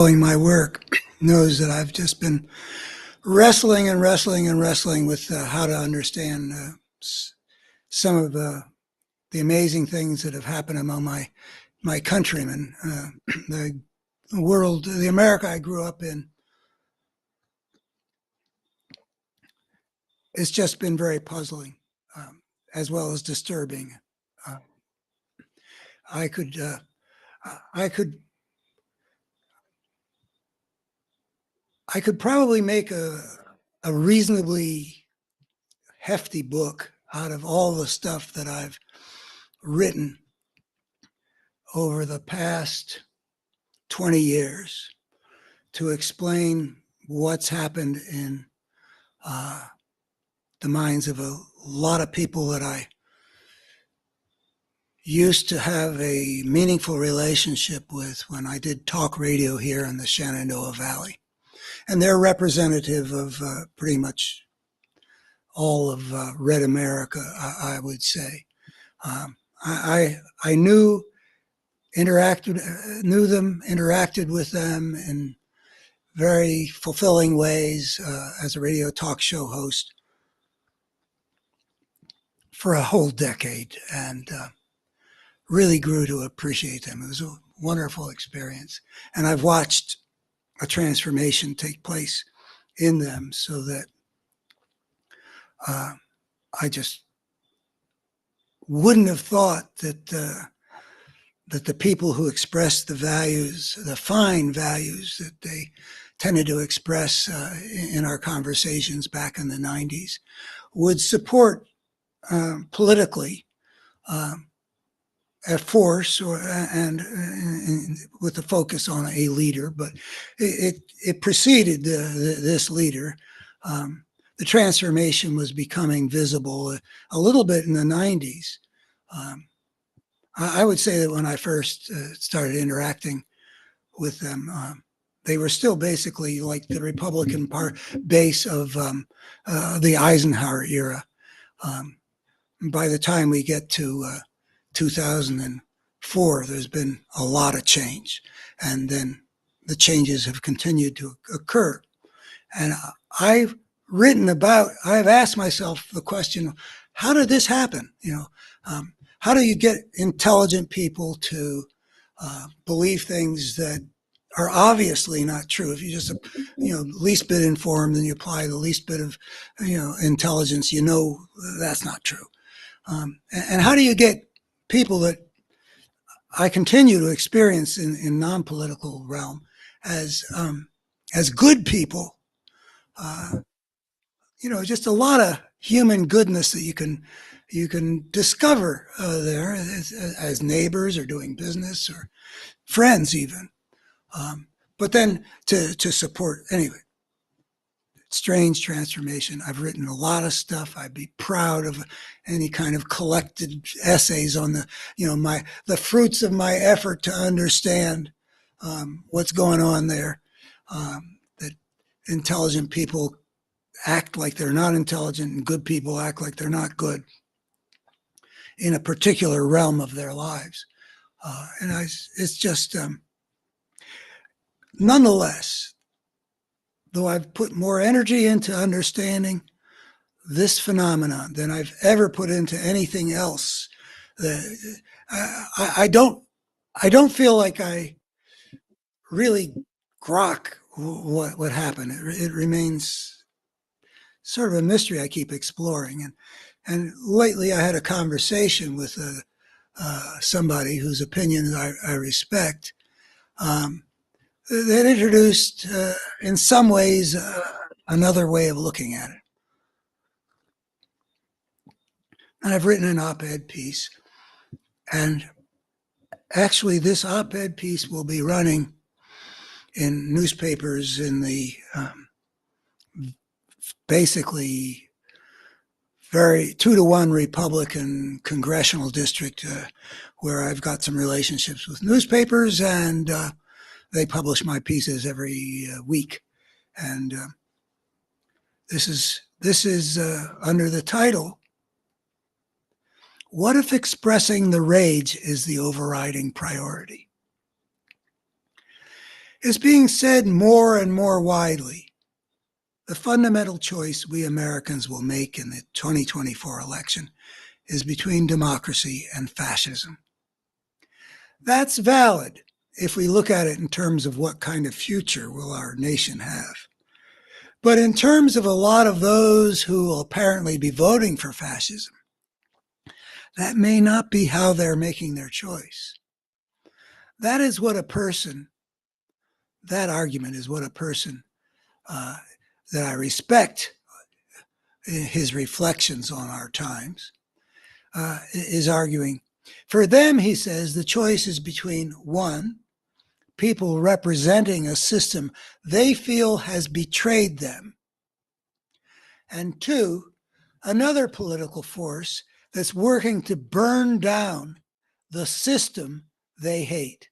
following my work knows that I've just been wrestling and wrestling and wrestling with how to understand some of the amazing things that have happened among my countrymen. The world, the America I grew up in, it's just been very puzzling, as well as disturbing. Uh, I could probably make a reasonably hefty book out of all the stuff that I've written over the past 20 years to explain what's happened in the minds of a lot of people that I used to have a meaningful relationship with when I did talk radio here in the Shenandoah Valley. And they're representative of pretty much all of Red America, I would say. I knew them, interacted with them in very fulfilling ways as a radio talk show host for a whole decade, and really grew to appreciate them. It was a wonderful experience. And I've watched a transformation take place in them so that I just wouldn't have thought that that the people who expressed the values, the fine values that they tended to express in our conversations back in the 90s would support politically a force and with a focus on a leader, but it preceded this leader. The transformation was becoming visible a little bit in the 90s. I would say that when I first started interacting with them, they were still basically like the Republican base of the Eisenhower era. By the time we get to 2004, there's been a lot of change, and then the changes have continued to occur. And I've asked myself the question, how did this happen? How do you get intelligent people to believe things that are obviously not true? If you just, least bit informed and you apply the least bit of, intelligence, that's not true. And how do you get people that I continue to experience in non-political realm as good people, just a lot of human goodness that you can discover there as neighbors or doing business or friends even. But then to support, anyway, strange transformation. I've written a lot of stuff. I'd be proud of any kind of collected essays on the fruits of my effort to understand what's going on there. That intelligent people act like they're not intelligent and good people act like they're not good in a particular realm of their lives. It's just, nonetheless, though I've put more energy into understanding this phenomenon than I've ever put into anything else, I don't feel like I really grok what happened. It remains sort of a mystery I keep exploring. And lately I had a conversation with somebody whose opinions I respect, that introduced, in some ways, another way of looking at it. And I've written an op-ed piece, and actually this op-ed piece will be running in newspapers in the basically very 2-to-1 Republican congressional district, where I've got some relationships with newspapers, and they publish my pieces every week. And this is under the title, "What if expressing the rage is the overriding priority?" is being said more and more widely. The fundamental choice we Americans will make in the 2024 election is between democracy and fascism. That's valid if we look at it in terms of what kind of future will our nation have. But in terms of a lot of those who will apparently be voting for fascism, that may not be how they're making their choice. That argument is what a person that I respect his reflections on our times is arguing. For them, he says, the choice is between one, people representing a system they feel has betrayed them, and two, another political force that's working to burn down the system they hate.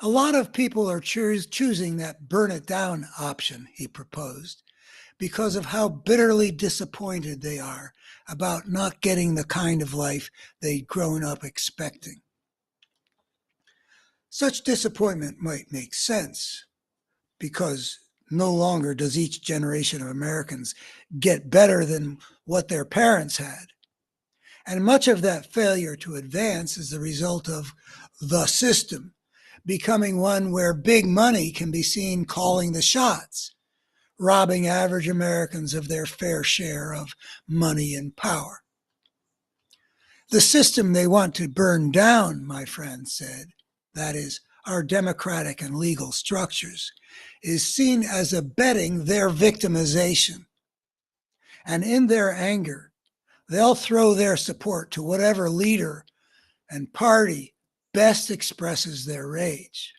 A lot of people are choosing that burn it down option he proposed because of how bitterly disappointed they are about not getting the kind of life they'd grown up expecting. Such disappointment might make sense because no longer does each generation of Americans get better than what their parents had. And much of that failure to advance is the result of the system becoming one where big money can be seen calling the shots, robbing average Americans of their fair share of money and power. The system they want to burn down, my friend said, that is, our democratic and legal structures, is seen as abetting their victimization. And in their anger, they'll throw their support to whatever leader and party best expresses their rage.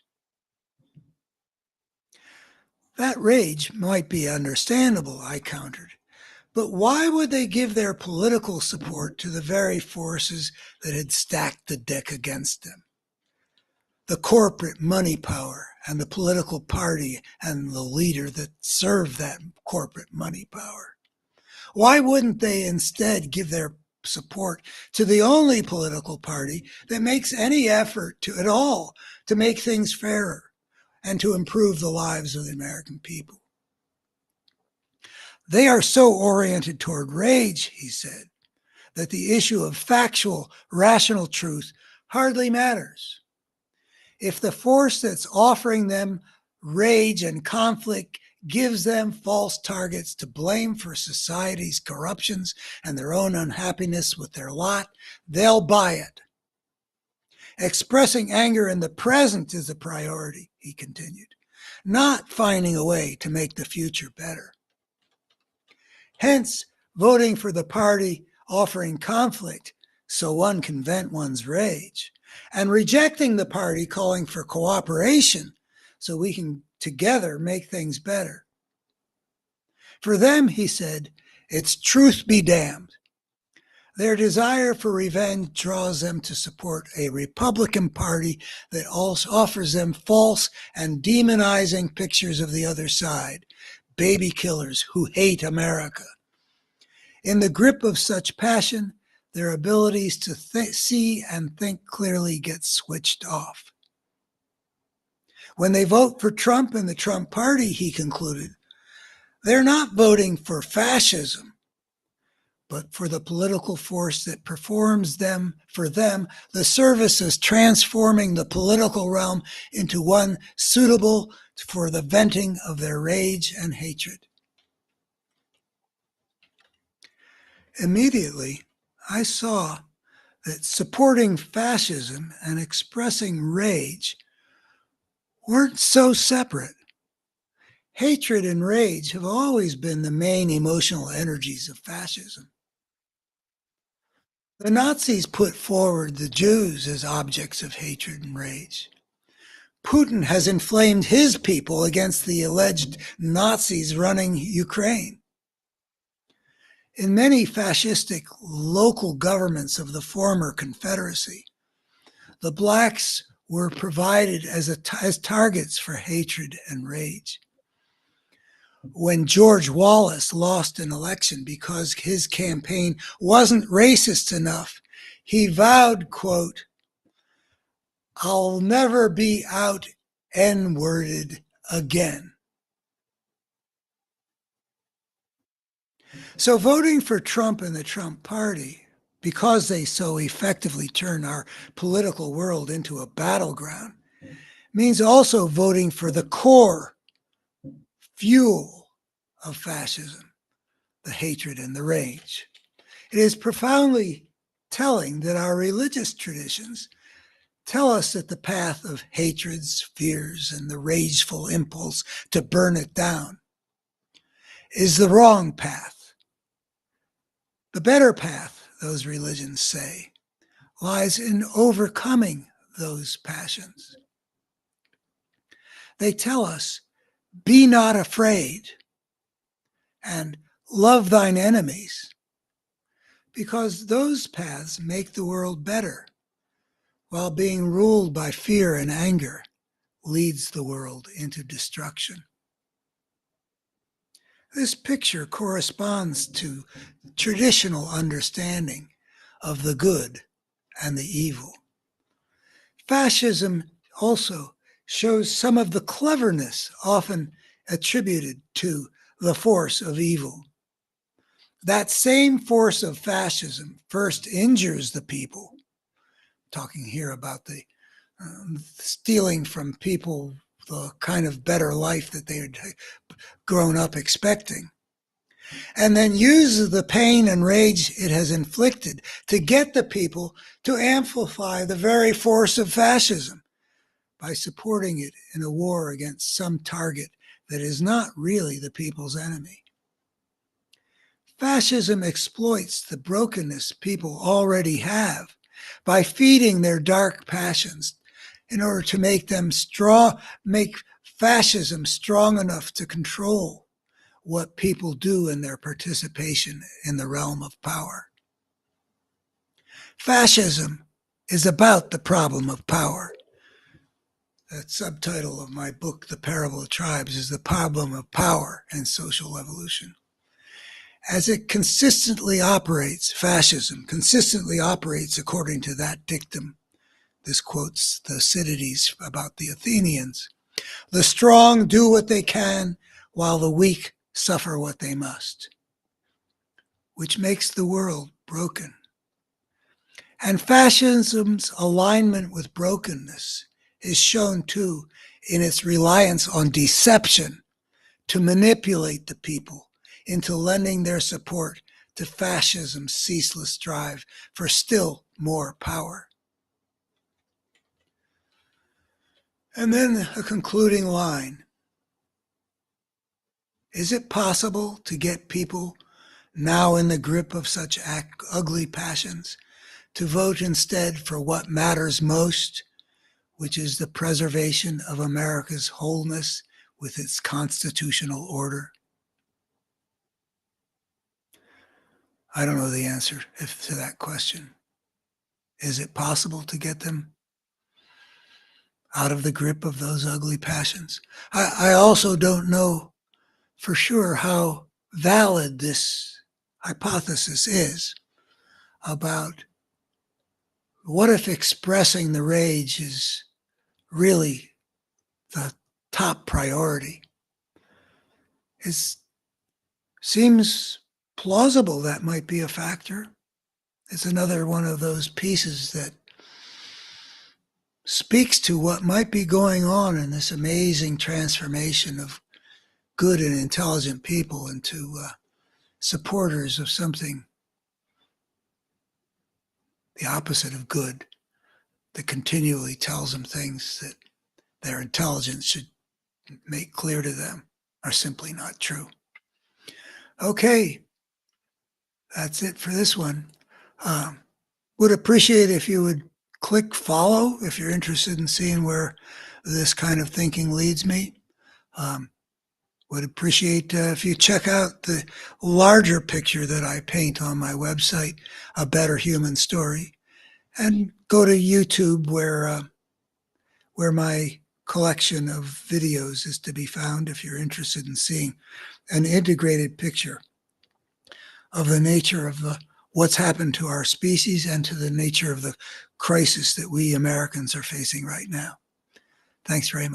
That rage might be understandable, I countered, but why would they give their political support to the very forces that had stacked the deck against them? The corporate money power and the political party and the leader that served that corporate money power. Why wouldn't they instead give their support to the only political party that makes any effort at all to make things fairer and to improve the lives of the American people? They are so oriented toward rage, he said, that the issue of factual, rational truth hardly matters. If the force that's offering them rage and conflict gives them false targets to blame for society's corruptions and their own unhappiness with their lot, they'll buy it. Expressing anger in the present is a priority, he continued, not finding a way to make the future better. Hence, voting for the party offering conflict so one can vent one's rage, and rejecting the party calling for cooperation so we can together make things better. For them, he said, it's truth be damned. Their desire for revenge draws them to support a Republican Party that also offers them false and demonizing pictures of the other side, baby killers who hate America. In the grip of such passion, their abilities to see and think clearly get switched off. When they vote for Trump and the Trump Party, he concluded, they're not voting for fascism, but for the political force that performs for them the service of transforming the political realm into one suitable for the venting of their rage and hatred. Immediately, I saw that supporting fascism and expressing rage weren't so separate. Hatred and rage have always been the main emotional energies of fascism. The Nazis put forward the Jews as objects of hatred and rage. Putin has inflamed his people against the alleged Nazis running Ukraine. In many fascistic local governments of the former Confederacy, the blacks were provided as targets for hatred and rage. When George Wallace lost an election because his campaign wasn't racist enough, he vowed, quote, I'll never be out N-worded again. So voting for Trump and the Trump Party, because they so effectively turn our political world into a battleground, means also voting for the core fuel of fascism, the hatred and the rage. It is profoundly telling that our religious traditions tell us that the path of hatreds, fears, and the rageful impulse to burn it down is the wrong path. The better path, those religions say, lies in overcoming those passions. They tell us, be not afraid and love thine enemies, because those paths make the world better, while being ruled by fear and anger leads the world into destruction. This picture corresponds to traditional understanding of the good and the evil. Fascism also shows some of the cleverness often attributed to the force of evil. That same force of fascism first injures the people, talking here about the stealing from people the kind of better life that they had grown up expecting, and then uses the pain and rage it has inflicted to get the people to amplify the very force of fascism by supporting it in a war against some target that is not really the people's enemy. Fascism exploits the brokenness people already have by feeding their dark passions in order to make them strong, make fascism strong enough to control what people do in their participation in the realm of power. Fascism is about the problem of power. The subtitle of my book, The Parable of Tribes, is the problem of power and social evolution. As it consistently operates, fascism consistently operates according to that dictum. This quotes Thucydides about the Athenians. The strong do what they can, while the weak suffer what they must, which makes the world broken. And fascism's alignment with brokenness is shown too in its reliance on deception to manipulate the people into lending their support to fascism's ceaseless drive for still more power. And then a concluding line. Is it possible to get people now in the grip of such ugly passions to vote instead for what matters most, which is the preservation of America's wholeness with its constitutional order? I don't know the answer to that question. Is it possible to get them out of the grip of those ugly passions? I also don't know for sure how valid this hypothesis is about what if expressing the rage is really the top priority. It seems plausible that might be a factor. It's another one of those pieces that speaks to what might be going on in this amazing transformation of good and intelligent people into supporters of something the opposite of good, that continually tells them things that their intelligence should make clear to them are simply not true. Okay, that's it for this one. Would appreciate if you would click follow if you're interested in seeing where this kind of thinking leads me. Would appreciate if you check out the larger picture that I paint on my website, A Better Human Story, and go to YouTube where my collection of videos is to be found if you're interested in seeing an integrated picture of the nature of what's happened to our species and to the nature of the crisis that we Americans are facing right now. Thanks very much.